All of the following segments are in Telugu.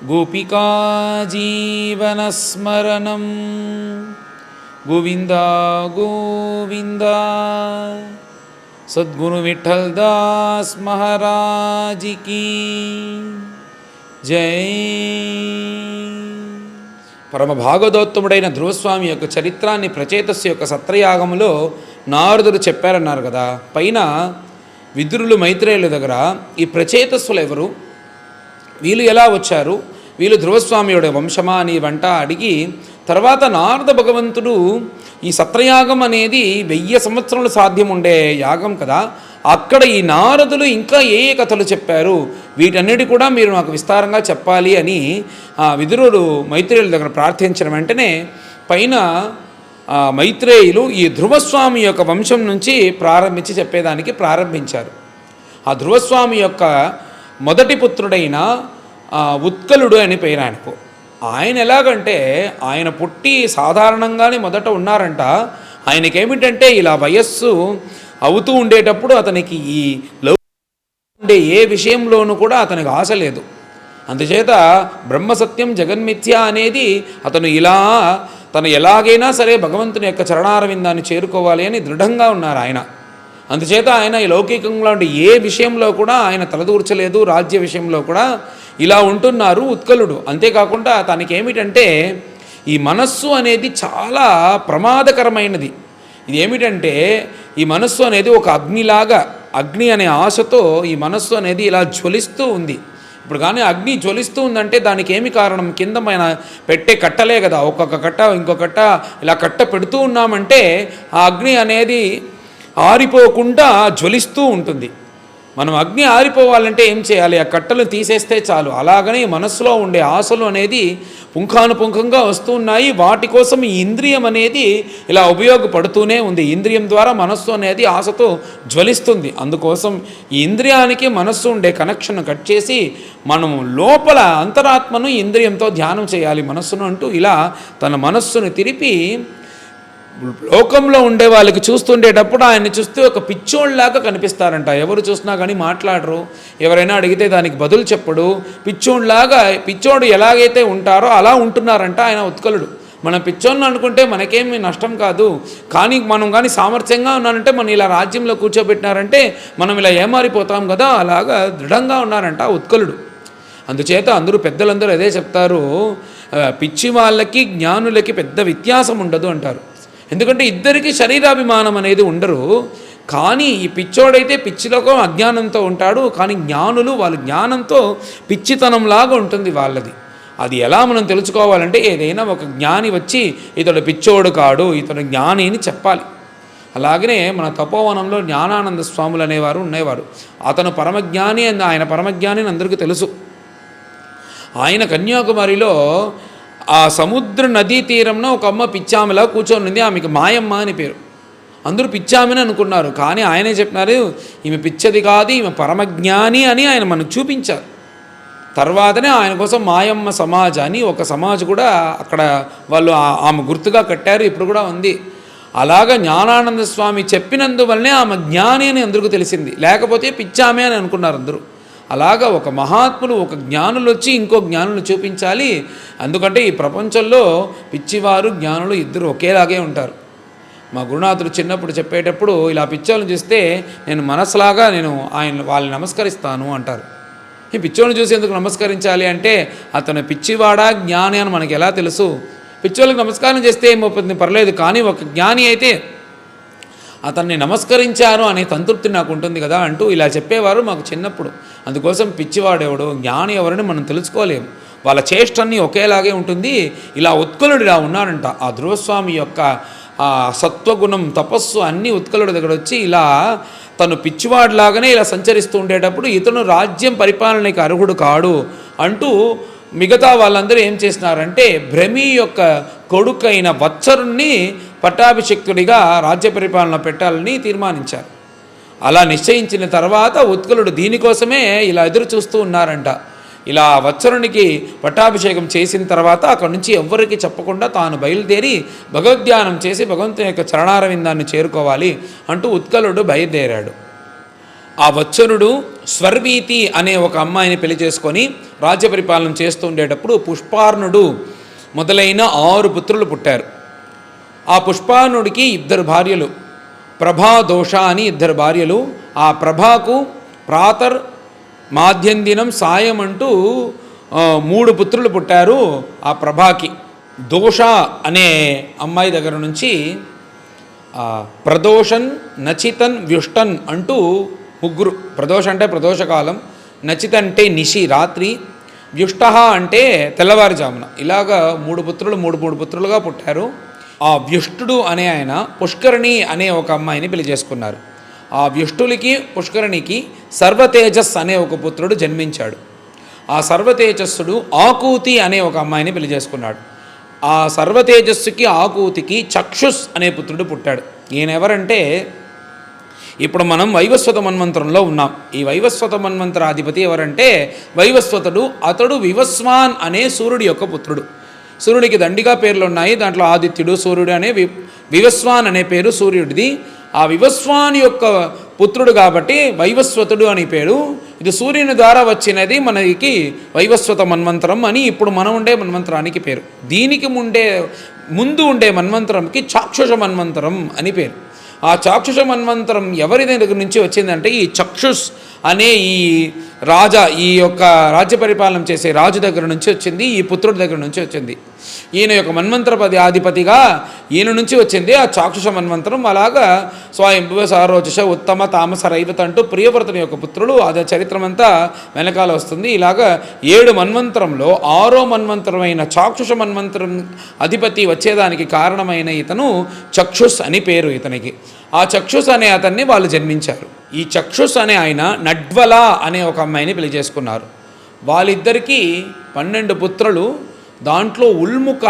गोपिका जीवनस्मरणं गोविंदा गोविंदा। सद्गुरु विठ्ठलदास महाराज की जय। పరమ భాగవతోత్తముడైన ధ్రువస్వామి యొక్క చరిత్రాన్ని ప్రచేతస్సు యొక్క సత్రయాగంలో నారదుడు చెప్పారన్నారు కదా. పైన విదురులు మైత్రేయుల దగ్గర ఈ ప్రచేతస్సులు ఎవరు, వీళ్ళు ఎలా వచ్చారు, వీళ్ళు ధ్రువస్వామియుడి వంశమా అని వంట అడిగి తర్వాత నారద భగవంతుడు ఈ సత్రయాగం అనేది 1000 సంవత్సరాలు సాధ్యం ఉండే యాగం కదా, అక్కడ ఈ నారదులు ఇంకా ఏ ఏ కథలు చెప్పారు వీటన్నిటి కూడా మీరు నాకు విస్తారంగా చెప్పాలి అని విదురుడు మైత్రేయుల దగ్గర ప్రార్థించిన వెంటనే పైన మైత్రేయులు ఈ ధ్రువస్వామి యొక్క వంశం నుంచి ప్రారంభించి చెప్పేదానికి ప్రారంభించారు. ఆ ధ్రువస్వామి యొక్క మొదటి పుత్రుడైన ఉత్కలుడు అని పేరు ఆయనకు. ఆయన ఎలాగంటే ఆయన పుట్టి సాధారణంగానే మొదట ఉన్నారంట. ఆయనకేమిటంటే ఇలా వయస్సు అవుతూ ఉండేటప్పుడు అతనికి ఈ ఉండే ఏ విషయంలోనూ కూడా అతనికి ఆశ లేదు. అందుచేత బ్రహ్మసత్యం జగన్మిథ్య అనేది తను ఎలాగైనా సరే భగవంతుని యొక్క చరణారవిందాన్ని చేరుకోవాలి అని దృఢంగా ఉన్నారు ఆయన. అందుచేత ఆయన ఈ లౌకికంలో ఏ విషయంలో కూడా ఆయన తలదూర్చలేదు. రాజ్య విషయంలో కూడా ఇలా ఉంటున్నారు ఉత్కలుడు. అంతేకాకుండా తనకేమిటంటే ఈ మనస్సు అనేది చాలా ప్రమాదకరమైనది. ఇది ఏమిటంటే ఈ మనస్సు అనేది ఒక అగ్ని అనే ఆశతో ఈ మనస్సు అనేది ఇలా జ్వలిస్తూ ఉంది. ఇప్పుడు కానీ అగ్ని జ్వలిస్తూ ఉందంటే దానికి ఏమి కారణం, కింద మన పెట్టే కట్టలే కదా, ఒక్కొక్క కట్ట ఇంకొక కట్ట ఇలా కట్ట పెడుతూ ఉన్నామంటే ఆ అగ్ని అనేది ఆరిపోకుండా జ్వలిస్తూ ఉంటుంది. మనం అగ్ని ఆరిపోవాలంటే ఏం చేయాలి, ఆ కట్టలు తీసేస్తే చాలు. అలాగనే మనస్సులో ఉండే ఆశలు అనేది పుంఖానుపుంఖంగా వస్తూ ఉన్నాయి. వాటి కోసం ఈ ఇంద్రియం అనేది ఇలా ఉపయోగపడుతూనే ఉంది. ఇంద్రియం ద్వారా మనస్సు అనేది ఆశతో జ్వలిస్తుంది. అందుకోసం ఈ ఇంద్రియానికి మనస్సు ఉండే కనెక్షన్ కట్ చేసి మనము లోపల అంతరాత్మను ఇంద్రియంతో ధ్యానం చేయాలి మనస్సును అంటూ ఇలా తన మనస్సును తిరిపి లోకంలో ఉండే వాళ్ళకి చూస్తుండేటప్పుడు ఆయన్ని చూస్తే ఒక పిచ్చోళ్ళలాగా కనిపిస్తారంట. ఎవరు చూసినా కానీ మాట్లాడరు, ఎవరైనా అడిగితే దానికి బదులు చెప్పడు. పిచ్చోడు ఎలాగైతే ఉంటారో అలా ఉంటున్నారంట ఆయన ఉత్కలుడు. మనం పిచ్చోళ్ళని అనుకుంటే మనకేమి నష్టం కాదు, కానీ మనం కానీ సామర్థ్యంగా ఉన్నానంటే మనం ఇలా రాజ్యంలో కూర్చోబెట్టినారంటే మనం ఇలా ఏమారిపోతాం కదా, అలాగా దృఢంగా ఉన్నారంట ఉత్కలుడు. అందుచేత పెద్దలందరూ అదే చెప్తారు, పిచ్చి వాళ్ళకి జ్ఞానులకి పెద్ద వ్యత్యాసం ఉండదు అంటారు. ఎందుకంటే ఇద్దరికి శరీరాభిమానం అనేది ఉండరు. కానీ ఈ పిచ్చోడైతే పిచ్చిలోకం అజ్ఞానంతో ఉంటాడు, కానీ జ్ఞానులు వాళ్ళ జ్ఞానంతో పిచ్చితనంలాగా ఉంటుంది వాళ్ళది. అది ఎలా మనం తెలుసుకోవాలంటే ఏదైనా ఒక జ్ఞాని వచ్చి ఇతడు పిచ్చోడు కాడు, ఇతడు జ్ఞాని అని చెప్పాలి. అలాగనే మన తపోవనంలో జ్ఞానానంద స్వాములు అనేవారు ఉండేవారు. అతను పరమజ్ఞాని అని, ఆయన పరమజ్ఞాని అని అందరికీ తెలుసు. ఆయన కన్యాకుమారిలో ఆ సముద్ర నదీ తీరంలో ఒక అమ్మ పిచ్చామిలా కూర్చొని ఉంది. ఆమెకు మాయమ్మ అని పేరు. అందరూ పిచ్చామని అనుకున్నారు, కానీ ఆయనే చెప్పినారు ఈమె పిచ్చది కాదు, ఈమె పరమజ్ఞాని అని ఆయన మనకు చూపించారు. తర్వాతనే ఆయన కోసం మాయమ్మ సమాజ్ అని ఒక సమాజ్ కూడా అక్కడ వాళ్ళు ఆమె గుర్తుగా కట్టారు, ఇప్పుడు కూడా ఉంది. అలాగా జ్ఞానానంద స్వామి చెప్పినందువల్లనే ఆమె జ్ఞాని అని అందరికీ తెలిసింది, లేకపోతే పిచ్చామే అని అనుకున్నారు అందరూ. అలాగా ఒక మహాత్ములు, ఒక జ్ఞానులు వచ్చి ఇంకో జ్ఞానులు చూపించాలి. ఎందుకంటే ఈ ప్రపంచంలో పిచ్చివారు జ్ఞానులు ఇద్దరు ఒకేలాగే ఉంటారు. మా గురునాథుడు చిన్నప్పుడు చెప్పేటప్పుడు ఇలా పిచ్చోళ్ళని చూస్తే నేను మనసులాగా వాళ్ళని నమస్కరిస్తాను అంటారు. ఈ పిచ్చోళ్ళని చూసి ఎందుకు నమస్కరించాలి అంటే అతను పిచ్చివాడా జ్ఞాని అని మనకి ఎలా తెలుసు? పిచ్చోళ్ళకి నమస్కారం చేస్తే ఏమవుతుంది పర్లేదు, కానీ ఒక జ్ఞాని అయితే అతన్ని నమస్కరించారు అనే సంతృప్తి నాకు ఉంటుంది కదా అంటూ ఇలా చెప్పేవారు మాకు చిన్నప్పుడు. అందుకోసం పిచ్చివాడెవడు జ్ఞాని ఎవరని మనం తెలుసుకోలేము. వాళ్ళ చేష్టన్ని ఒకేలాగే ఉంటుంది. ఇలా ఉత్కలుడు ఇలా ఉన్నారంట. ఆ ధ్రువస్వామి యొక్క సత్వగుణం, తపస్సు అన్నీ ఉత్కలుడి దగ్గర వచ్చి ఇలా తను పిచ్చివాడిలాగానే ఇలా సంచరిస్తూ ఉండేటప్పుడు ఇతను రాజ్యం పరిపాలనకి అర్హుడు కాడు అంటూ మిగతా వాళ్ళందరూ ఏం చేసినారంటే భ్రమి యొక్క కొడుకైన వత్సరుణ్ణి పట్టాభిషిక్తుడిగా రాజ్య పరిపాలన పెట్టాలని తీర్మానించారు. అలా నిశ్చయించిన తర్వాత ఉత్కలుడు దీనికోసమే ఇలా ఎదురు చూస్తూ ఉన్నారంట. ఇలా వత్సరునికి పట్టాభిషేకం చేసిన తర్వాత అక్కడి నుంచి ఎవ్వరికి చెప్పకుండా తాను బయలుదేరి భగవద్ధ్యానం చేసి భగవంతుని యొక్క చరణారవిందాన్ని చేరుకోవాలి అంటూ ఉత్కలుడు బయలుదేరాడు. ఆ వత్సనుడు స్వర్వీతి అనే ఒక అమ్మాయిని పెళ్లి చేసుకొని రాజ్య పరిపాలన చేస్తూ ఉండేటప్పుడు పుష్పార్ణుడు మొదలైన 6 పుత్రులు పుట్టారు. ఆ పుష్పార్ణుడికి 2 భార్యలు, ప్రభా దోష అని 2 భార్యలు. ఆ ప్రభాకు ప్రాతర్ మాధ్యందినం సాయం అంటూ 3 పుత్రులు పుట్టారు. ఆ ప్రభాకి దోష అనే అమ్మాయి దగ్గర నుంచి ప్రదోషన్, నచితన్, వ్యుష్టన్ అంటూ 3. ప్రదోష అంటే ప్రదోషకాలం, నచిత అంటే నిశి రాత్రి, వ్యుష్ట అంటే తెల్లవారుజామున. ఇలాగా 3 పుత్రులు 3 పుత్రులుగా పుట్టారు. ఆ వ్యుష్టుడు అనే ఆయన పుష్కరిణి అనే ఒక అమ్మాయిని పెళ్లి చేసుకున్నారు. ఆ వ్యుష్టులకి పుష్కరిణికి సర్వతేజస్ అనే ఒక పుత్రుడు జన్మించాడు. ఆ సర్వతేజస్సుడు ఆకూతి అనే ఒక అమ్మాయిని పెళ్లి చేసుకున్నాడు. ఆ సర్వతేజస్సుకి ఆకూతికి చక్షుస్ అనే పుత్రుడు పుట్టాడు. ఈయన ఎవరంటే, ఇప్పుడు మనం వైవస్వత మన్వంతరంలో ఉన్నాం. ఈ వైవస్వత మన్వంతరాధిపతి ఎవరంటే వైవస్వతుడు. అతడు వివస్వాన్ అనే సూర్యుడి యొక్క పుత్రుడు. సూర్యుడికి దండిగా పేర్లు ఉన్నాయి. దాంట్లో ఆదిత్యుడు, సూర్యుడు అనే వివస్వాన్ అనే పేరు సూర్యుడిది. ఆ వివస్వాన్ యొక్క పుత్రుడు కాబట్టి వైవస్వతుడు అని పేరు. ఇది సూర్యుని ద్వారా వచ్చినది మనకి వైవస్వత మన్వంతరం అని ఇప్పుడు మనం ఉండే మన్వంతరానికి పేరు. దీనికి ముందు ఉండే మన్వంతరంకి చాక్షుష మన్వంతరం అని పేరు. ఆ చాక్షుష మన్వంతరం ఎవరి దగ్గర నుంచి వచ్చిందంటే ఈ చక్షుష్ అనే ఈ ఈ యొక్క రాజ్య పరిపాలన చేసే రాజు దగ్గర నుంచి వచ్చింది. ఈ పుత్రుడి దగ్గర నుంచి వచ్చింది. ఈయన యొక్క మన్వంతరపది ఆధిపతిగా ఈయన నుంచి వచ్చింది ఆ చాక్షుష మన్వంతరం. అలాగా స్వయంభువ సారోచష ఉత్తమ తామస రైవత అంటూ ప్రియవ్రతుని యొక్క పుత్రులు. అదే చరిత్రమంతా వెనకాల వస్తుంది. ఇలాగా 7 మన్వంతరంలో 6వ మన్వంతరమైన చాక్షుష మన్వంతరం అధిపతి వచ్చేదానికి కారణమైన ఇతను చక్షుష్ అని పేరు ఇతనికి. ఆ చక్షుష్ అనే అతన్ని వాళ్ళు జన్మించారు. ఈ చక్షుష్ అనే ఆయన నడ్వల అనే ఒక అమ్మాయిని పెళ్లి చేసుకున్నారు. వాళ్ళిద్దరికీ 12 పుత్రులు. దాంట్లో ఉల్ముఖ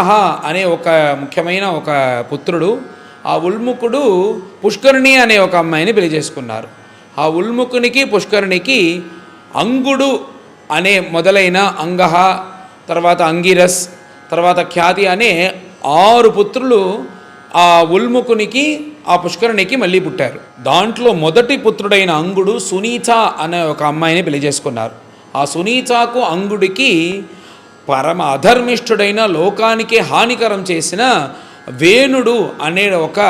అనే ఒక ముఖ్యమైన ఒక పుత్రుడు. ఆ ఉల్ముఖుడు పుష్కరిణి అనే ఒక అమ్మాయిని పెళ్లి చేసుకున్నారు. ఆ ఉల్ముఖునికి పుష్కరిణికి అంగుడు అనే మొదలైన అంగహ, తర్వాత అంగిరస్, తర్వాత ఖ్యాతి అనే 6 పుత్రులు ఆ ఉల్ముఖునికి ఆ పుష్కరిణికి మళ్ళీ పుట్టారు. దాంట్లో మొదటి పుత్రుడైన అంగుడు సునీచ అనే ఒక అమ్మాయిని పెళ్లి చేసుకున్నారు. ఆ సునీచాకు అంగుడికి పరమ అధర్మిష్ఠుడైన లోకానికి హానికరం చేసిన వేణుడు అనే ఒక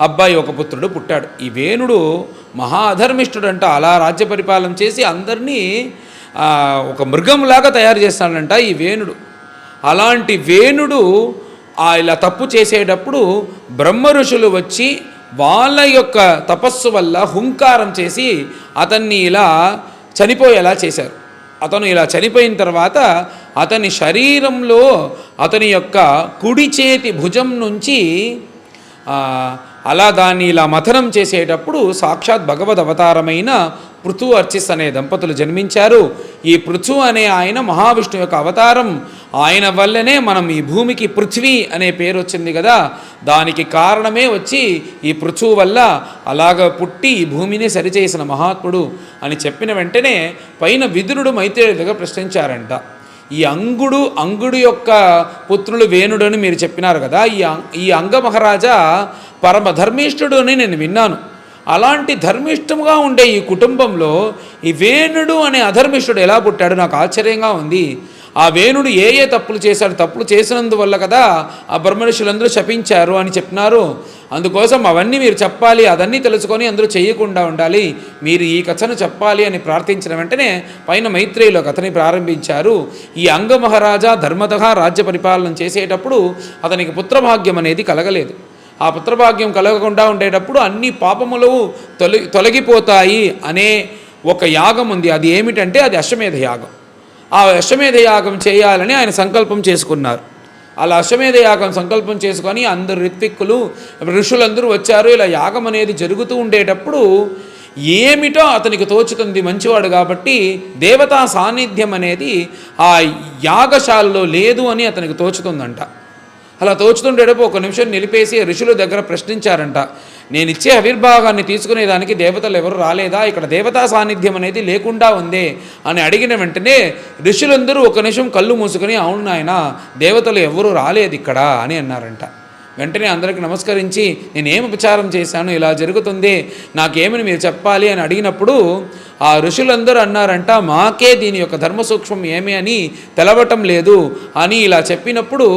అబ్బాయి ఒక పుత్రుడు పుట్టాడు. ఈ వేణుడు మహా అధర్మిష్ఠుడంట. అలా రాజ్య పరిపాలన చేసి అందరినీ ఒక మృగంలాగా తయారు చేస్తాడంట ఈ వేణుడు. అలాంటి వేణుడు ఇలా తప్పు చేసేటప్పుడు బ్రహ్మ ఋషులు వచ్చి వాళ్ళ యొక్క తపస్సు వల్ల హుంకారం చేసి అతన్ని ఇలా చనిపోయేలా చేశారు. అతను ఇలా చనిపోయిన తర్వాత అతని శరీరంలో అతని యొక్క కుడి చేతి భుజం నుంచి అలా దాన్ని ఇలా మథనం చేసేటప్పుడు సాక్షాత్ భగవద్ అవతారమైన పృథు అర్చిస్ అనే దంపతులు జన్మించారు. ఈ పృథు అనే ఆయన మహావిష్ణు యొక్క అవతారం. ఆయన వల్లనే మనం ఈ భూమికి పృథ్వీ అనే పేరు వచ్చింది కదా. దానికి కారణమే వచ్చి ఈ పృథు వల్ల అలాగ పుట్టి ఈ భూమిని సరిచేసిన మహాత్ముడు అని చెప్పిన వెంటనే పైన విదురుడు మైత్రేయుడి దగ్గర ప్రశ్నించారంట. ఈ అంగుడు యొక్క పుత్రులు వేణుడు అని మీరు చెప్పినారు కదా. ఈ అంగ మహారాజా పరమ ధర్మిష్ఠుడు అని నేను విన్నాను. అలాంటి ధర్మిష్ఠముగా ఉండే ఈ కుటుంబంలో ఈ వేణుడు అనే అధర్మిష్ఠుడు ఎలా పుట్టాడు నాకు ఆశ్చర్యంగా ఉంది. ఆ వేణుడు ఏ తప్పులు చేశాడు, తప్పులు చేసినందువల్ల కదా ఆ బ్రహ్మఋషులందరూ శపించారు అని చెప్పినారు. అందుకోసం అవన్నీ మీరు చెప్పాలి, అదన్నీ తెలుసుకొని అందరూ చేయకుండా ఉండాలి, మీరు ఈ కథను చెప్పాలి అని ప్రార్థించిన వెంటనే పైన మైత్రేయులు కథని ప్రారంభించారు. ఈ అంగ మహారాజా ధర్మతగా రాజ్య పరిపాలన చేసేటప్పుడు అతనికి పుత్రభాగ్యం అనేది కలగలేదు. ఆ పుత్రభాగ్యం కలగకుండా ఉండేటప్పుడు అన్ని పాపములు తొలగిపోతాయి అనే ఒక యాగం ఉంది. అది ఏమిటంటే అది అశ్వమేధ యాగం. ఆ అశ్వమేధ యాగం చేయాలని ఆయన సంకల్పం చేసుకున్నారు. అలా అశ్వమేధ యాగం సంకల్పం చేసుకొని అందరు ఋత్విక్కులు ఋషులందరూ వచ్చారు. ఇలా యాగం అనేది జరుగుతూ ఉండేటప్పుడు ఏమిటో అతనికి తోచుతుంది, మంచివాడు కాబట్టి దేవతా సాన్నిధ్యం అనేది ఆ యాగశాలలో లేదు అని అతనికి తోచుతుందంట. అలా తోచుతుండేటప్పుడు ఒక నిమిషం నిలిపేసి ఋషుల దగ్గర ప్రశ్నించారంట. నేను ఇచ్చే ఆవిర్భాగాన్ని తీసుకునేదానికి దేవతలు ఎవరు రాలేదా, ఇక్కడ దేవతా సాన్నిధ్యం అనేది లేకుండా ఉందే అని అడిగిన వెంటనే ఋషులందరూ ఒక నిమిషం కళ్ళు మూసుకొని అవును నాయన దేవతలు ఎవరు రాలేదు ఇక్కడ అని అన్నారంట. వెంటనే అందరికి నమస్కరించి నేనేం ఉపచారం చేశాను, ఇలా జరుగుతుంది, నాకేమని మీరు చెప్పాలి అని అడిగినప్పుడు ఆ ఋషులందరూ అన్నారంట, మాకే దీని యొక్క ధర్మ సూక్ష్మం ఏమి అని తెలవటం లేదు అని ఇలా చెప్పినప్పుడు,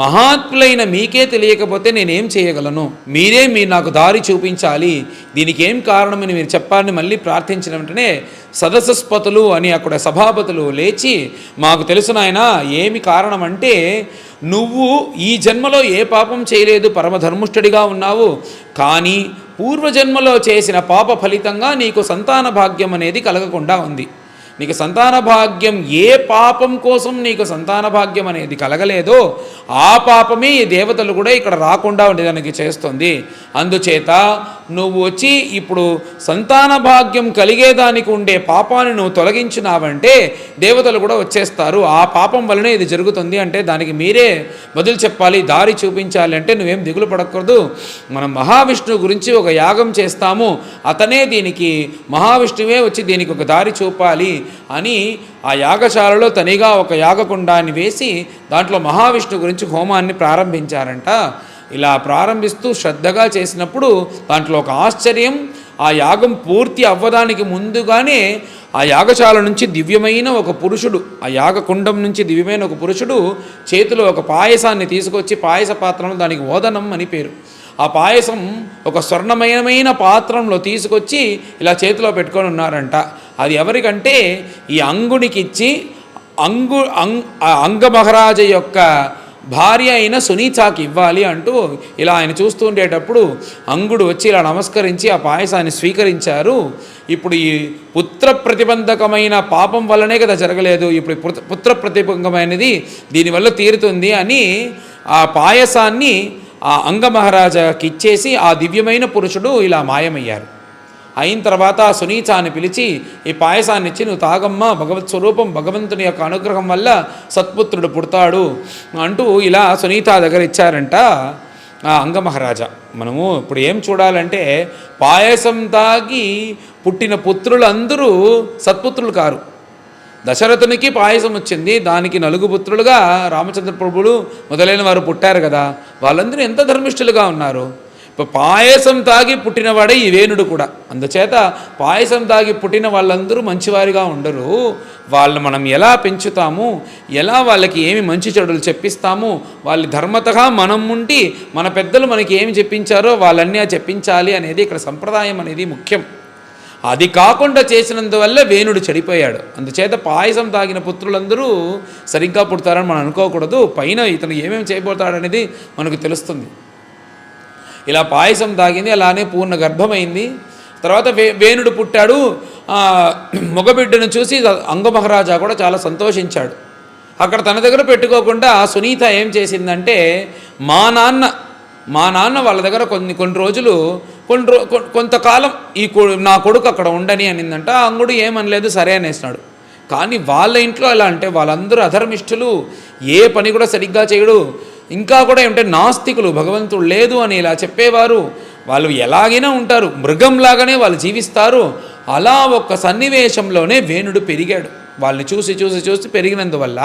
మహాత్ములైన మీకే తెలియకపోతే నేనేం చేయగలను, మీరే నాకు దారి చూపించాలి, దీనికి ఏం కారణమని మీరు చెప్పాలని మళ్ళీ ప్రార్థించిన వెంటనే సదసస్పతులు అని అక్కడ సభాపతులు లేచి, మాకు తెలుసు నాయనా ఏమి కారణం అంటే, నువ్వు ఈ జన్మలో ఏ పాపం చేయలేదు, పరమధర్ముష్ఠుడిగా ఉన్నావు, కానీ పూర్వజన్మలో చేసిన పాప ఫలితంగా నీకు సంతాన భాగ్యం అనేది కలగకుండా ఉంది. నీకు సంతాన భాగ్యం, ఏ పాపం కోసం నీకు సంతాన భాగ్యం అనేది కలగలేదో ఆ పాపమే ఈ దేవతలు కూడా ఇక్కడ రాకుండా ఉండేదానికి చేస్తుంది. అందుచేత నువ్వు వచ్చి ఇప్పుడు సంతాన భాగ్యం కలిగేదానికి ఉండే పాపాన్ని నువ్వు తొలగించినావంటే దేవతలు కూడా వచ్చేస్తారు. ఆ పాపం వలనే ఇది జరుగుతుంది అంటే దానికి మీరే బదులు చెప్పాలి, దారి చూపించాలి అంటే నువ్వేం దిగులు పడకూడదు. మనం మహావిష్ణువు గురించి ఒక యాగం చేస్తాము, అతనే దీనికి, మహావిష్ణువే వచ్చి దీనికి ఒక దారి చూపాలి అని ఆ యాగశాలలో తనిగా ఒక యాగకుండాన్ని వేసి దాంట్లో మహావిష్ణువు గురించి హోమాన్ని ప్రారంభించారంట. ఇలా ప్రారంభిస్తూ శ్రద్ధగా చేసినప్పుడు దాంట్లో ఒక ఆశ్చర్యం, ఆ యాగం పూర్తి అవ్వడానికి ముందుగానే ఆ యాగశాల నుంచి దివ్యమైన ఒక పురుషుడు, ఆ యాగకుండం నుంచి దివ్యమైన ఒక పురుషుడు చేతిలో ఒక పాయసాన్ని తీసుకొచ్చి, పాయస పాత్రలో దానికి ఓదనం అని పేరు, ఆ పాయసం ఒక స్వర్ణమయమైన పాత్రంలో తీసుకొచ్చి ఇలా చేతిలో పెట్టుకొని ఉన్నారంట. అది ఎవరికంటే ఈ అంగునికి ఇచ్చి, అంగ మహారాజ యొక్క భార్య అయిన సునీతాకి ఇవ్వాలి అంటూ ఇలా ఆయన చూస్తూ ఉండేటప్పుడు అంగుడు వచ్చి ఇలా నమస్కరించి ఆ పాయసాన్ని స్వీకరించారు. ఇప్పుడు ఈ పుత్ర ప్రతిబంధకమైన పాపం వల్లనే కదా జరగలేదు, ఇప్పుడు పుత్ర ప్రతిబంధకమైనది దీనివల్ల తీరుతుంది అని ఆ పాయసాన్ని ఆ అంగమహారాజాకి ఇచ్చేసి ఆ దివ్యమైన పురుషుడు ఇలా మాయమయ్యారు. అయిన తర్వాత సునీతాన్ని పిలిచి ఈ పాయసాన్ని ఇచ్చి, నువ్వు తాగమ్మా, భగవత్ స్వరూపం, భగవంతుని యొక్క అనుగ్రహం వల్ల సత్పుత్రుడు పుడతాడు అంటూ ఇలా సునీత దగ్గర ఇచ్చారంట ఆ అంగమహారాజా. మనము ఇప్పుడు ఏం చూడాలంటే, పాయసం తాగి పుట్టిన పుత్రులందరూ సత్పుత్రులు కారు. దశరథునికి పాయసం వచ్చింది, దానికి 4 పుత్రులుగా రామచంద్ర ప్రభులు మొదలైన వారు పుట్టారు కదా, వాళ్ళందరూ ఎంత ధర్మిష్ఠులుగా ఉన్నారు. ఇప్పుడు పాయసం తాగి పుట్టినవాడే ఈ వేణుడు కూడా. అందుచేత పాయసం తాగి పుట్టిన వాళ్ళందరూ మంచివారిగా ఉండరు. వాళ్ళు మనం ఎలా పెంచుతాము, ఎలా వాళ్ళకి ఏమి మంచి చెడులు చెప్పిస్తాము, వాళ్ళ ధర్మతగా మనం ఉండి మన పెద్దలు మనకి ఏమి చెప్పించారో వాళ్ళన్నీ చెప్పించాలి అనేది ఇక్కడ సంప్రదాయం అనేది ముఖ్యం. అది కాకుండా చేసినందువల్ల వేణుడు చెడిపోయాడు. అందుచేత పాయసం తాగిన పుత్రులందరూ సరిగ్గా పుడతారని మనం అనుకోకూడదు. పైన ఇతను ఏమేమి చేయబోతాడనేది మనకు తెలుస్తుంది. ఇలా పాయసం తాగింది, అలానే పూర్ణ గర్భమైంది. తర్వాత వేణుడు పుట్టాడు. మగబిడ్డను చూసి అంగమహారాజా కూడా చాలా సంతోషించాడు. అక్కడ తన దగ్గర పెట్టుకోకుండా సునీత ఏం చేసిందంటే, మా నాన్న వాళ్ళ దగ్గర కొన్ని రోజులు కొంతకాలం నా కొడుకు అక్కడ ఉండని అనిందంట. అంగుడు ఏమనలేదు, సరే అనేసినాడు. కానీ వాళ్ళ ఇంట్లో ఎలా అంటే వాళ్ళందరూ అధర్మిష్ఠులు, ఏ పని కూడా సరిగ్గా చేయడు, ఇంకా కూడా ఏమంటే నాస్తికులు, భగవంతుడు లేదు అని ఇలా చెప్పేవారు. వాళ్ళు ఎలాగైనా ఉంటారు, మృగంలాగానే వాళ్ళు జీవిస్తారు. అలా ఒక సన్నివేశంలోనే వేణుడు పెరిగాడు. వాళ్ళని చూసి పెరిగినందువల్ల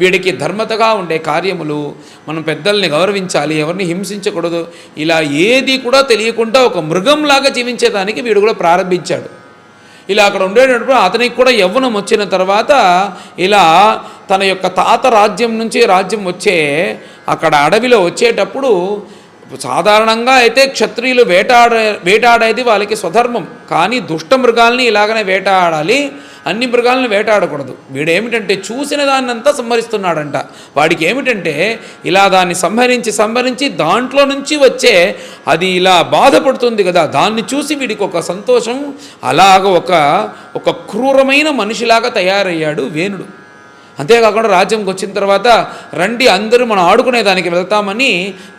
వీడికి ధర్మతగా ఉండే కార్యములు, మనం పెద్దల్ని గౌరవించాలి, ఎవరిని హింసించకూడదు, ఇలా ఏది కూడా తెలియకుండా ఒక మృగంలాగా జీవించేదానికి వీడు కూడా ప్రారంభించాడు. ఇలా అక్కడ ఉండేటప్పుడు అతనికి కూడా యవ్వనం వచ్చిన తర్వాత ఇలా తన యొక్క తాత రాజ్యం నుంచి రాజ్యం అక్కడ అడవిలో వచ్చేటప్పుడు సాధారణంగా అయితే క్షత్రియులు వేటాడేది వాళ్ళకి స్వధర్మం. కానీ దుష్ట మృగాల్ని ఇలాగనే వేటాడాలి, అన్ని మృగాలను వేటాడకూడదు. వీడేమిటంటే చూసిన దాన్నంతా సంహరిస్తున్నాడంట. వాడికి ఏమిటంటే ఇలా దాన్ని సంహరించి దాంట్లో నుంచి వచ్చే అది ఇలా బాధపడుతుంది కదా, దాన్ని చూసి వీడికి ఒక సంతోషం, అలాగ ఒక క్రూరమైన మనిషిలాగా తయారయ్యాడు వేణుడు. అంతేకాకుండా రాజ్యంకి వచ్చిన తర్వాత రండి అందరూ మనం ఆడుకునేదానికి వెళ్తామని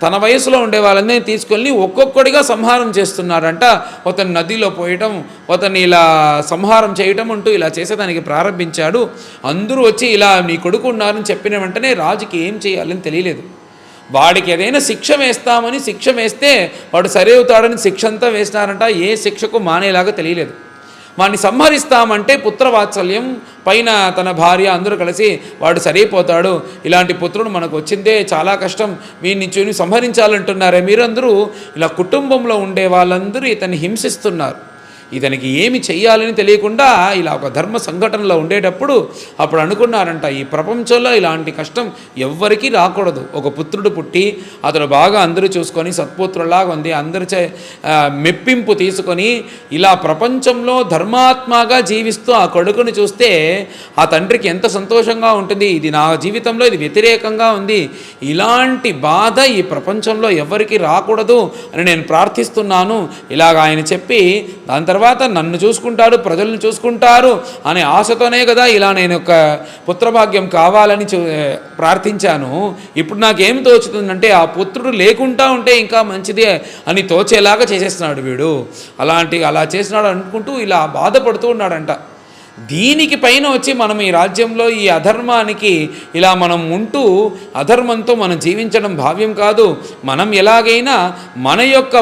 తన వయసులో ఉండే వాళ్ళందరినీ తీసుకొని ఒక్కొక్కడిగా సంహారం చేస్తున్నారంట. అతను నదిలో పోయటం, అతన్ని ఇలా సంహారం చేయటం అంటూ ఇలా చేసేదానికి ప్రారంభించాడు. అందరూ వచ్చి ఇలా నీ కొడుకు ఉన్నారని చెప్పిన వెంటనే రాజుకి ఏం చేయాలని తెలియలేదు. వాడికి ఏదైనా శిక్ష వేస్తామని శిక్ష వేస్తే వాడు సరి అవుతాడని శిక్ష అంతా వేసినారంట. ఏ శిక్షకు మానేలాగా తెలియలేదు. వాడిని సంహరిస్తామంటే పుత్రవాత్సల్యం పైన తన భార్య అందరూ కలిసి వాడు సరిపోతాడు, ఇలాంటి పుత్రుడు మనకు వచ్చిందే చాలా కష్టం, వీడిని సంహరించాలంటున్నారే మీరందరూ, ఇలా కుటుంబంలో ఉండే వాళ్ళందరూ ఇతన్ని హింసిస్తున్నారు. ఇతనికి ఏమి చెయ్యాలని తెలియకుండా ఇలా ఒక ధర్మ సంఘటనలో ఉండేటప్పుడు అప్పుడు అనుకున్నారంట, ఈ ప్రపంచంలో ఇలాంటి కష్టం ఎవ్వరికీ రాకూడదు. ఒక పుత్రుడు పుట్టి అతడు బాగా అందరూ చూసుకొని సత్పుత్రులాగా ఉంది, అందరి మెప్పింపు తీసుకొని ఇలా ప్రపంచంలో ధర్మాత్మగా జీవిస్తూ ఆ కొడుకుని చూస్తే ఆ తండ్రికి ఎంత సంతోషంగా ఉంటుంది. ఇది నా జీవితంలో ఇది వ్యతిరేకంగా ఉంది, ఇలాంటి బాధ ఈ ప్రపంచంలో ఎవరికి రాకూడదు అని నేను ప్రార్థిస్తున్నాను ఇలాగ ఆయన చెప్పి, దాని తర్వాత నన్ను చూసుకుంటారు, ప్రజలను చూసుకుంటారు అనే ఆశతోనే కదా ఇలా నేను ఒక పుత్రభాగ్యం కావాలని ప్రార్థించాను. ఇప్పుడు నాకేం తోచుతుందంటే ఆ పుత్రుడు లేకుండా ఉంటే ఇంకా మంచిదే అని తోచేలాగా చేసేస్తున్నాడు వీడు, అలా చేసినాడు అనుకుంటూ ఇలా బాధపడుతూ ఉన్నాడంట. దీనికి పైన వచ్చి మనం ఈ రాజ్యంలో ఈ అధర్మానికి ఇలా మనం ఉంటూ అధర్మంతో మనం జీవించడం భావ్యం కాదు. మనం ఎలాగైనా మన యొక్క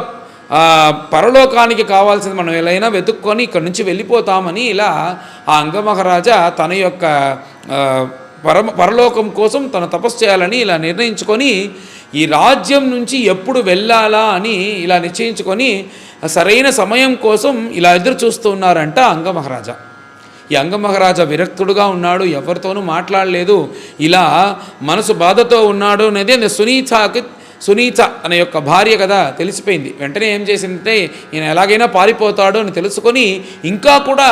పరలోకానికి కావాల్సింది మనం ఎలాగైనా వెతుక్కొని ఇక్కడి నుంచి వెళ్ళిపోతామని ఇలా ఆ అంగమహారాజా తన యొక్క పరలోకం కోసం తను తపస్సు చేయాలని ఇలా నిర్ణయించుకొని ఈ రాజ్యం నుంచి ఎప్పుడు వెళ్ళాలా అని ఇలా నిశ్చయించుకొని సరైన సమయం కోసం ఇలా ఎదురు చూస్తూ ఉన్నారంట అంగమహారాజా. ఈ అంగమహారాజా విరక్తుడుగా ఉన్నాడు, ఎవరితోనూ మాట్లాడలేదు, ఇలా మనసు బాధతో ఉన్నాడు అనేది సునీత అనే యొక్క భార్య కదా తెలిసిపోయింది. వెంటనే ఏం చేసిందంటే ఈయన ఎలాగైనా పారిపోతాడు అని తెలుసుకొని ఇంకా కూడా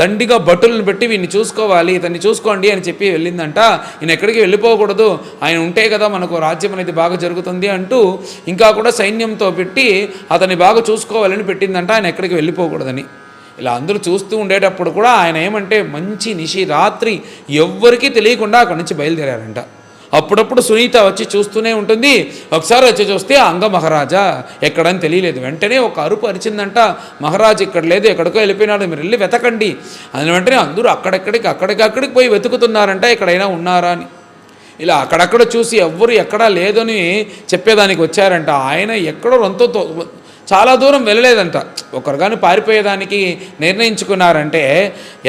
దండిగా భటులను పెట్టి వీడిని చూసుకోవాలి, ఇతన్ని చూసుకోండి అని చెప్పి వెళ్ళిందంట. ఈయన ఎక్కడికి వెళ్ళిపోకూడదు, ఆయన ఉంటే కదా మనకు రాజ్యం అనేది బాగా జరుగుతుంది అంటూ ఇంకా కూడా సైన్యంతో పెట్టి అతన్ని బాగా చూసుకోవాలని పెట్టిందంట, ఆయన ఎక్కడికి వెళ్ళిపోకూడదని. ఇలా అందరూ చూస్తూ ఉండేటప్పుడు కూడా ఆయన ఏమంటే మంచి నిశి రాత్రి ఎవ్వరికీ తెలియకుండా అక్కడి నుంచి బయలుదేరారంట. అప్పుడప్పుడు సునీత వచ్చి చూస్తూనే ఉంటుంది. ఒకసారి వచ్చి చూస్తే అంగమహారాజా ఎక్కడని తెలియలేదు. వెంటనే ఒక అరుపు అరిచిందంట, మహారాజు ఇక్కడ లేదు, ఎక్కడికో వెళ్ళిపోయినాడు, మీరు వెళ్ళి వెతకండి అని. వెంటనే అందరూ అక్కడికి పోయి వెతుకుతున్నారంట ఎక్కడైనా ఉన్నారా అని. ఇలా అక్కడక్కడ చూసి ఎవ్వరు ఎక్కడా లేదని చెప్పేదానికి వచ్చారంట. ఆయన ఎక్కడో చాలా దూరం వెళ్ళలేదంట. ఒకరు కానీ పారిపోయేదానికి నిర్ణయించుకున్నారంటే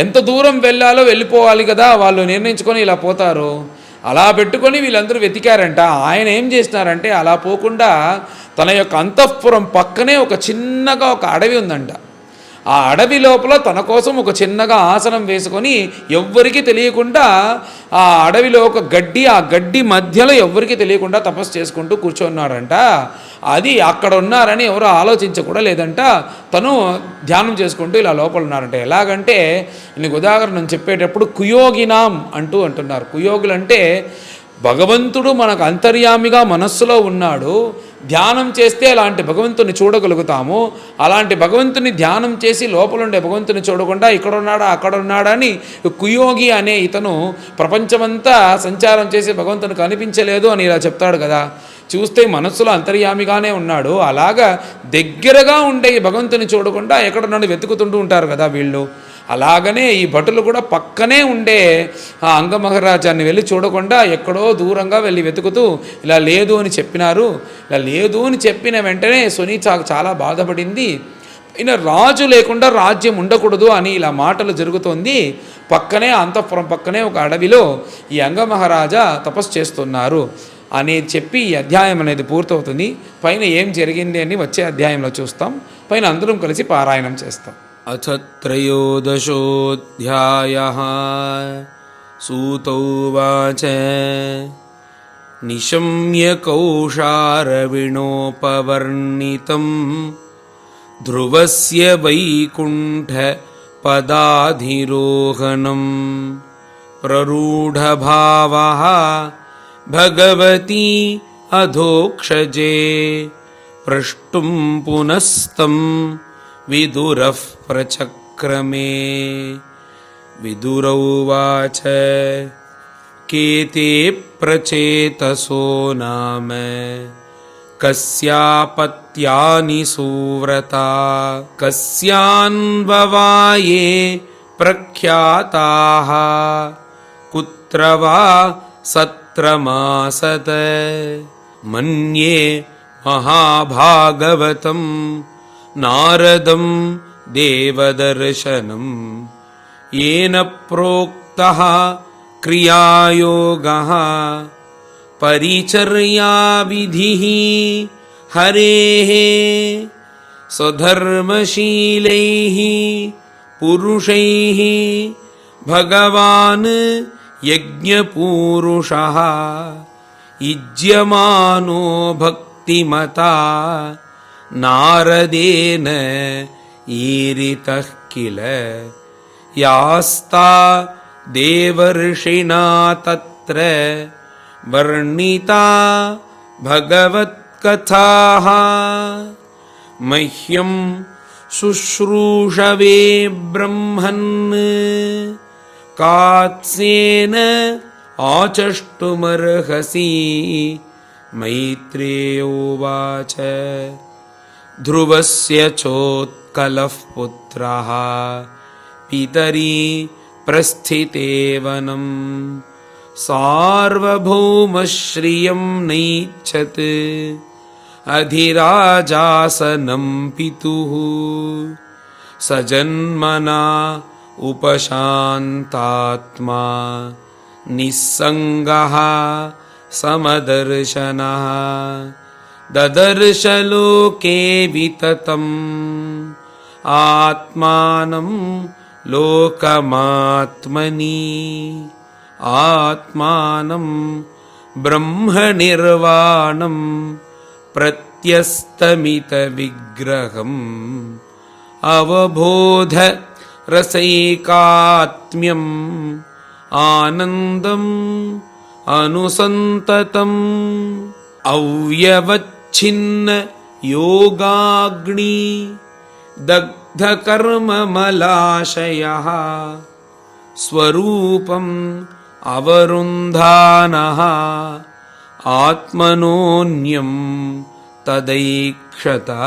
ఎంత దూరం వెళ్ళాలో వెళ్ళిపోవాలి కదా, వాళ్ళు నిర్ణయించుకొని ఇలా పోతారు. అలా పెట్టుకొని వీళ్ళందరూ వెతికారంట. ఆయన ఏం చేసినారంటే అలా పోకుండా తన యొక్క అంతఃపురం పక్కనే ఒక చిన్నగా ఒక అడవి ఉందంట. ఆ అడవి లోపల తన కోసం ఒక చిన్నగా ఆసనం వేసుకొని ఎవ్వరికీ తెలియకుండా ఆ అడవిలో ఒక గడ్డి, ఆ గడ్డి మధ్యలో ఎవ్వరికీ తెలియకుండా తపస్సు చేసుకుంటూ కూర్చున్నారంట. అది అక్కడ ఉన్నారని ఎవరు ఆలోచించకూడా లేదంట. తను ధ్యానం చేసుకుంటూ ఇలా లోపల ఉన్నారంట. ఎలాగంటే నీకు ఉదాహరణ చెప్పేటప్పుడు కుయోగినాం అంటున్నారు. కుయోగులు అంటే భగవంతుడు మనకు అంతర్యామిగా మనస్సులో ఉన్నాడు, ధ్యానం చేస్తే అలాంటి భగవంతుని చూడగలుగుతాము. అలాంటి భగవంతుని ధ్యానం చేసి లోపల ఉండే భగవంతుని చూడకుండా ఇక్కడ ఉన్నాడా అక్కడ ఉన్నాడా అని కుయోగి అనే ఇతను ప్రపంచమంతా సంచారం చేసి భగవంతుని కనిపించలేదు అని ఇలా చెప్తాడు కదా. చూస్తే మనస్సులో అంతర్యామిగానే ఉన్నాడు, అలాగా దగ్గరగా ఉండే భగవంతుని చూడకుండా ఎక్కడున్నాడు వెతుకుతుంటూ ఉంటారు కదా వీళ్ళు. అలాగనే ఈ భటులు కూడా పక్కనే ఉండే ఆ అంగమహారాజాన్ని వెళ్ళి చూడకుండా ఎక్కడో దూరంగా వెళ్ళి వెతుకుతూ ఇలా లేదు అని చెప్పినారు. ఇలా లేదు అని చెప్పిన వెంటనే సునీత చాలా బాధపడింది. ఈయన రాజు లేకుండా రాజ్యం ఉండకూడదు అని ఇలా మాటలు జరుగుతోంది. పక్కనే అంతఃపురం పక్కనే ఒక అడవిలో ఈ అంగమహారాజా తపస్సు చేస్తున్నారు అనేది చెప్పి ఈ అధ్యాయం అనేది పూర్తవుతుంది. పైన ఏం జరిగింది అని వచ్చే అధ్యాయంలో చూస్తాం. పైన అందరం కలిసి పారాయణం చేస్తాం. అథ త్రయోదశోऽధ్యాయः సూత ఉవాచ నిశమ్య కౌశారవిణోపవర్ణితం ధ్రువస్య వైకుంఠ పదాధిరోహణం ప్రరూఢభావః భగవతి అధోక్షజే ప్రష్టుం పునస్తం విదురః ప్రచక్రమే. విదురౌవాచ కేతే ప్రచేతసో నామ కస్యాపత్యాని సువ్రతా కస్యాన్వవాయే ప్రఖ్యాతాః కుత్ర వా సత్రమాసత మన్యే మహాభాగవతం నారదం देवदर्शनं येन प्रोक्तः क्रियायोगः परिचर्याविधिः हरेः स्वधर्मशीलैः पुरुषैः भगवान् यज्ञपूरुषः युज्यमानो भक्तिमता नारदेन ईरितः किल यास्ता देवर्षिणा तत्र वर्णिता भगवत्कथाः मह्यं शुश्रूषवे ब्रह्मन् कात्स्येन आचष्टुमर्हसि मैत्रेयोवाच ध्रुवस्य चोत्कलः पुत्रः पितरी प्रस्थिते वनं सार्वभौमश्रियं नैच्छत् अधिराजासनं पितुः सजन्मना उपशान्तात्मा निस्सङ्गः समदर्शनः ददर्श लोके विततम् आत्मानं लोकमात्मनि आत्मानं ब्रह्मनिर्वाणं प्रत्यस्तमितविग्रहम् अवबोध रसैकात्म्यम् आनन्दम् अनुसन्ततम् अव्यवच्छिन्न योगाग्नि दग्धकर्ममलाशयः स्वरूपम् अवरुन्धानः आत्मनोऽन्यं तदैक्षता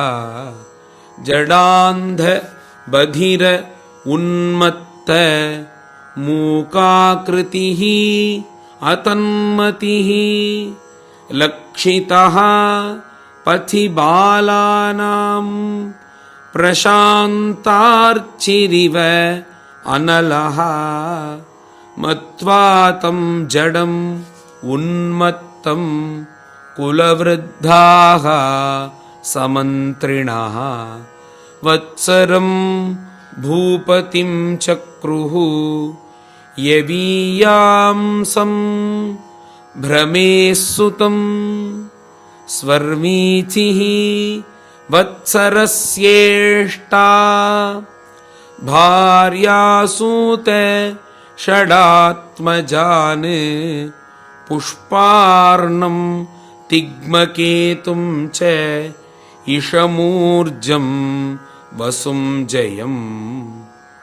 जडान्ध बधिर उन्मत्त मूकाकृतिः अतन्मतिः लक्षितः पथि बालानां प्रशान्तार्चिरिव अनलः मत्वा तं जडम् उन्मत्तं कुलवृद्धाः समन्त्रिणः वत्सरं भूपतिं चक्रुः यवीयांसं भ्रमेस्सुतं स्वर्मीचिः वत्सरस्येष्टा भार्यासूत षडात्मजान् पुष्पार्णं तिग्मकेतुं च इषमूर्जं वसुं जयम्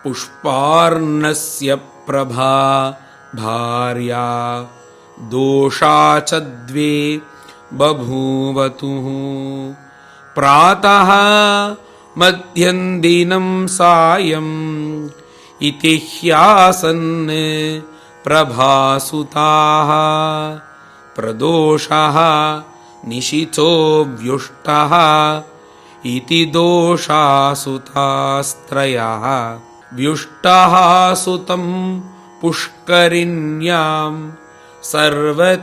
पुष्पार्णस्य प्रभा भार्या दोषा च द्वे बभूवतुः प्रातः मध्यन्दिनं सायम् इति ह्यासन् प्रभासुताः प्रदोषः निशितो व्युष्टः इति दोषासुतास्त्रयः व्युष्टः सुतं पुष्करिण्यां सर्वतेजसमादधे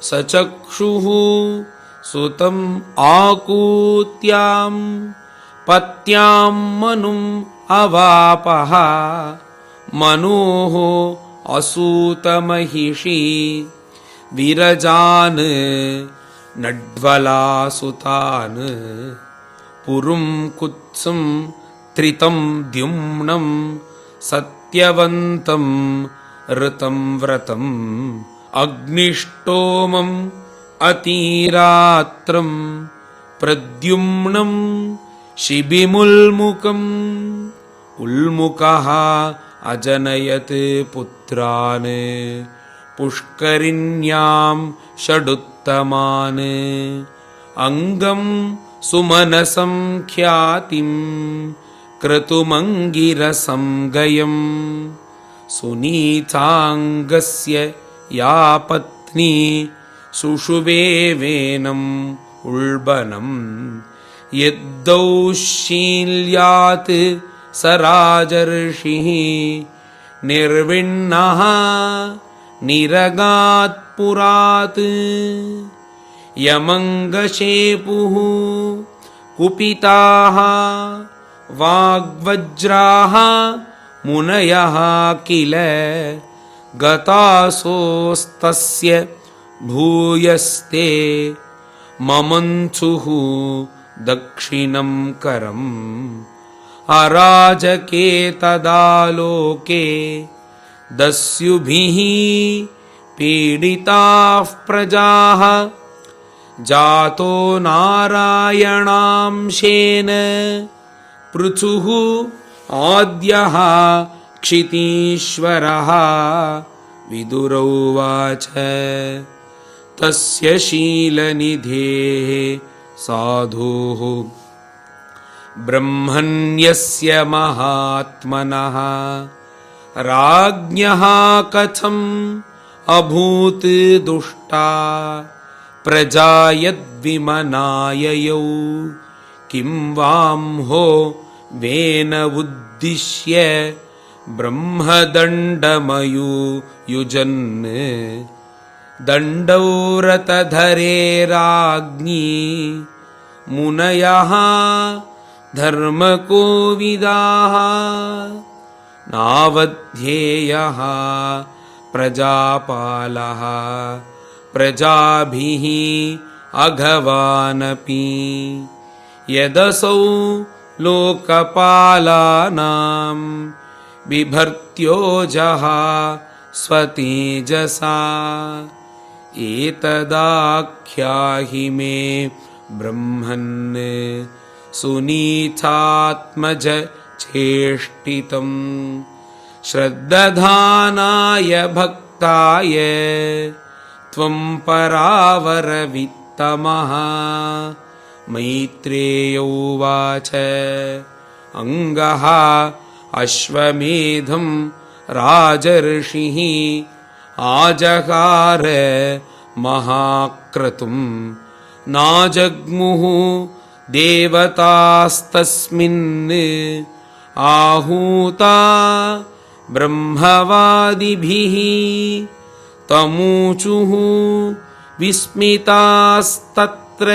सचक्षुः सुतम् आकूत्यां पत्यां मनुम् अवापः मनोः असूतमहिषी विरजान् नड्वलासुतान् पुरुं कुत्सुं त्रितं द्युम्नं सत्यवन्तं ऋतं व्रतम् अग्निष्टोमम् अतिरात्रं प्रद्युम्नं शिबिमुल्मुखम् उल्मुखः अजनयत् पुत्रान् पुष्करिण्यां षडुत्तमान् अङ्गं सुमनसं ख्यातिं क्रतुमङ्गिरसं गयम् सुनीताङ्गस्य या पत्नी सुषुवे वेनम् उल्बनम् यद्दौशील्यात् स राजर्षिः निर्विण्णः निरगात् पुरात् यमङ्गशेपुः कुपिताः वाग्वज्राः मुनयः किल गतासोस्तस्य भूयस्ते ममन्थुः दक्षिणं करम् अराजके तदा लोके दस्युभिः पीडिताः प्रजाः जातो नारायणांशेन पृथुः आद्यः क्षितीश्वरः विदुरोवाच तस्य शीलनिधेः साधुः ब्रह्मण्यस्य महात्मनः राज्ञः कथम् अभूत् दुष्टा प्रजा यद्विमनाययौ किं वांहो वेन उद्दिश्य ब्रह्मदण्डमयुयुजन् दण्डौ रतधरे राज्ञी मुनयः धर्मकोविदाः नावध्येयः प्रजापालः प्रजाभिः अघवानपि यदसौ लोकपालानां बिभर्त्योजः स्वतेजसा एतदाख्याहि मे ब्रह्मन् सुनीतात्मज चेष्टितम् श्रद्दधानाय भक्ताय त्वं परावरवित्तमः मैत्रेय उवाच अंगः अश्वमेधं राजर्षिः आजगार महाक्रतुम् नाजग्मुः देवतास्तस्मिन् आहूता ब्रह्मवादिभिः तमूचुः विस्मितास्तत्र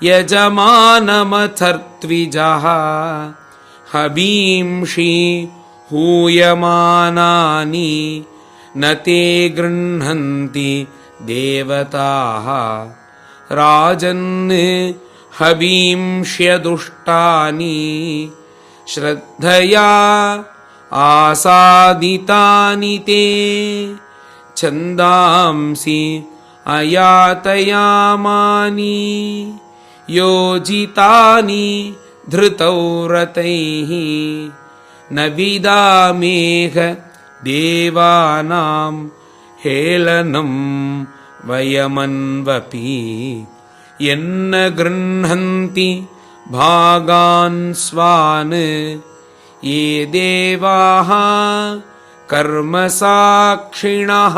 यजमानमथर्त्विजः हबींषि हूयमानानि न ते गृह्णन्ति देवताः राजन् हबींष्यदुष्टानि श्रद्धया आसादितानि ते छन्दांसि अयातयामानि योजितानि धृतौ रतैः न विदामेह देवानां हेलनं वयमन्वपि यन्न गृह्णन्ति भागान् स्वान् ये देवाः कर्मसाक्षिणः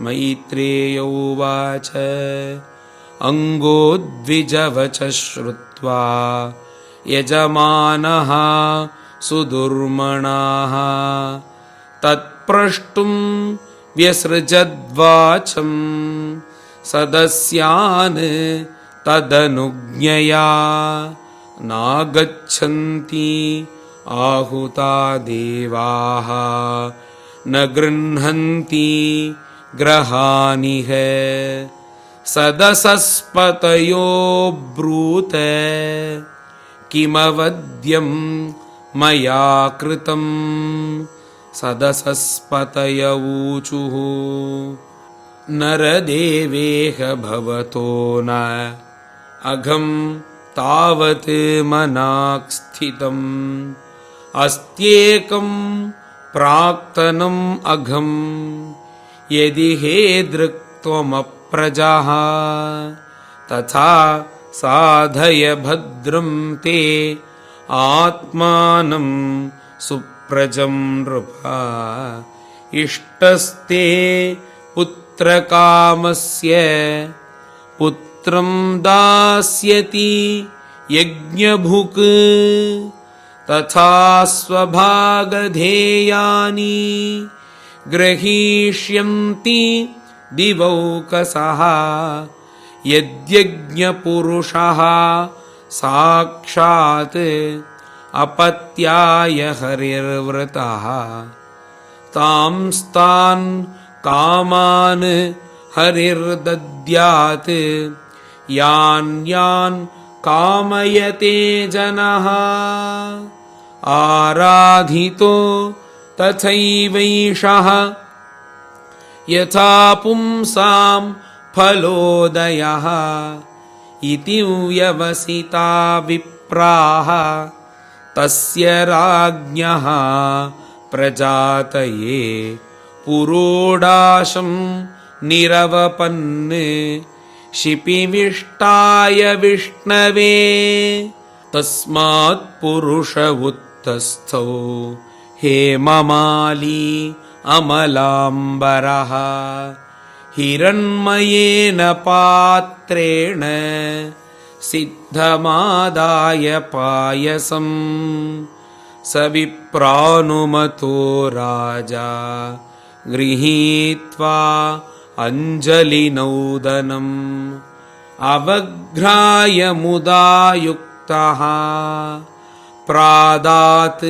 मैत्रेय उवाच अंगोद्विजवचः श्रुत्वा यजमानः सुदुर्मणाः तत्प्रष्टुं व्यसृजद्वाचं सदस्यान् तदनुज्ञया नागच्छन्ति आहुता देवाः न गृह्णन्ति ग्रहानिह सदसस्पतयो ब्रूत किमवद्यं मया कृतम् सदसस्पतय ऊचुः नरदेवेह भवतो न अघं तावत् मनाक् स्थितम् अस्त्येकं प्राक्तनम् अघं यदि हेदृक्त्वमप्रजः तथा साधय भद्रं ते आत्मानं सुप्रजं नृपा इष्टस्ते पुत्रकामस्य पुत्र पुत्रं दास्यति यज्ञभुक् तथा स्वभागधेयानि ग्रहीष्यन्ति दिवौकसः यद्यज्ञपुरुषः साक्षात् अपत्याय हरिर्वृतः तांस्तान् कामान् हरिर्दद्यात् यान् यान् कामयते जनः आराधितो तथैवैषः यथा पुंसां फलोदयः इति व्यवसिता विप्राः तस्य राज्ञः प्रजातये पुरोडाशं निरवपन् शिपिविष्टाय विष्णवे तस्मात् पुरुष उत्तस्थो हेममाली अमलाम्बरः हिरण्मयेन पात्रेण सिद्धमादाय पायसम् स विप्रानुमतो राजा गृहीत्वा अञ्जलिनौदनम् अवघ्राय मुदा युक्तः प्रादात्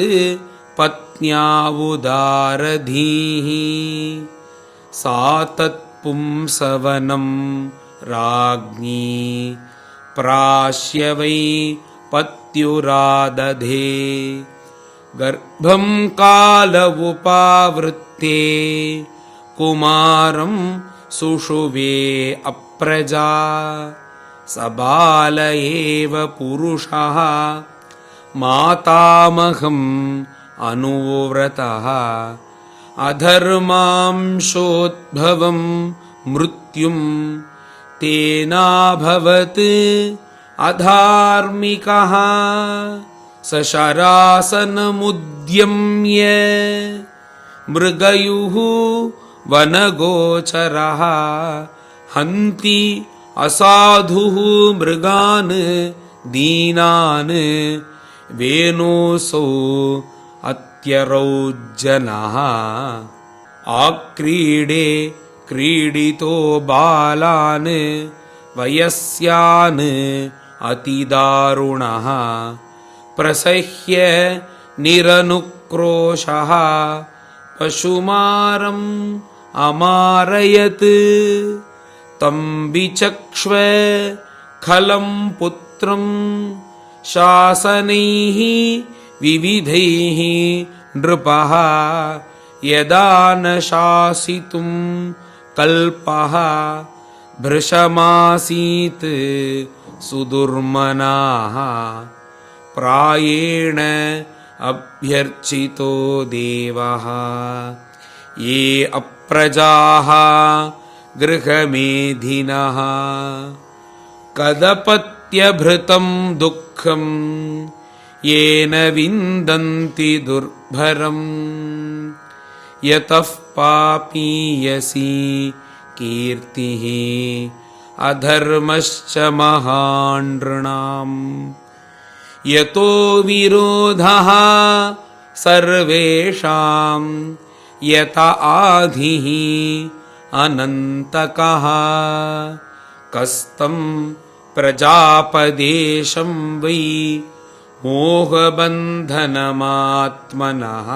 पत्न्या उदारधीः सा तत्पुंसवनं राज्ञी प्राश्य वै पत्युरादधे गर्भं कालवुपावृत्ते कुमारं सुषुवे अप्रजा सबाल एव पुरुषः मातामहम् अनुव्रतः अधर्मांशोद्भवं मृत्युं तेनाभवत् अधार्मिकः सशरासनमुद्यम्य मृगयुः वनगोचरः हन्ति असाधुः मृगान् दीनान् वेणोऽसौ अत्यरौज्जनः आक्रीडे क्रीडितो बालान् वयस्यान् अतिदारुणः प्रसह्य निरनुक्रोशः पशुमारम् अमारयत् तं विचक्ष्व खलं पुत्रं शासनैः विविधैः नृपः यदा न शासितुं कल्पः भृशमासीत् सुदुर्मनाः प्रायेण अभ्यर्चितो देवः ये अप्रजाः गृहमेधिनः कदपत्यभृतं दुःखं येन विन्दन्ति दुर्भरम् यतः पापीयसी कीर्तिः अधर्मश्च महानृणाम् यतो विरोधः सर्वेषां यत आधिः अनन्तकः कस्तं प्रजापदेशं वै मोहबन्धनमात्मनः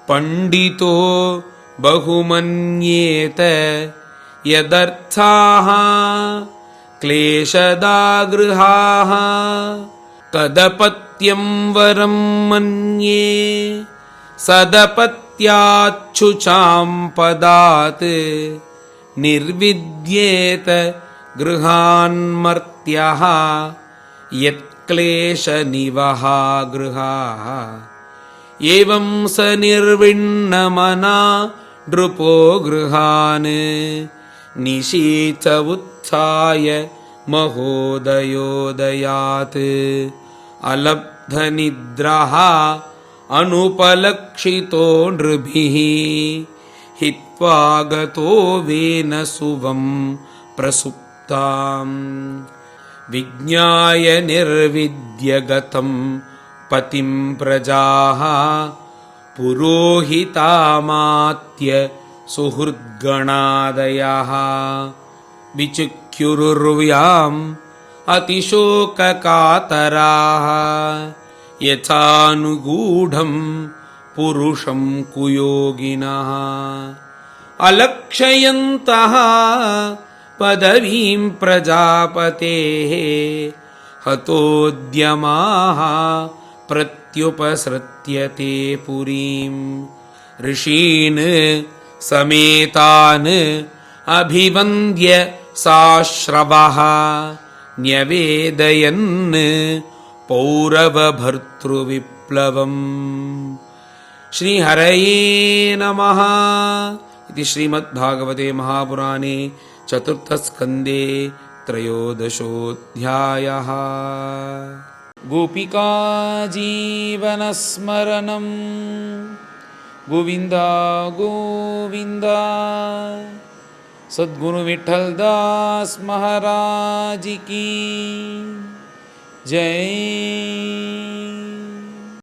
पंडितो बहुमन्येत यदर्थाः क्लेशदागृहाः तदपत्यं वरं मन्ये सदपत्याच्छुचां पदात् निर्विद्येत गृहान्मर्त्यः यत्क्लेशनिवहा गृहाः एवं स निर्विण्णमना नृपो गृहान् निशीथ उत्थाय महोदयोदयात् अलब्धनिद्रः अनुपलक्षितो नृभिः हित्वा गतो वेनसुवं प्रसुप्तायाम् तां विज्ञाय निर्विद्यगतं पतिं प्रजाः पुरोहितामात्य सुहृद्गणादयः विचिक्युरुर्व्याम् अतिशोककातराः यथानुगूढं पुरुषं कुयोगिनः अलक्षयन्तः पदवीं प्रजापतेः हतोद्यमाः प्रत्युपसृत्यते पुरीं ऋषीन् समेतान् अभिवन्द्य साश्रवः न्यवेदयन् पौरवभर्तृविप्लवम्। श्रीहरये नमः इति श्रीमद्भागवते महापुराणे चतुर्थस्कन्धे त्रयोदशोऽध्यायः। गोपिका जीवनस्मरणं गोविन्द गोविन्द। सद्गुरु विठ्ठल दास महाराज की जय।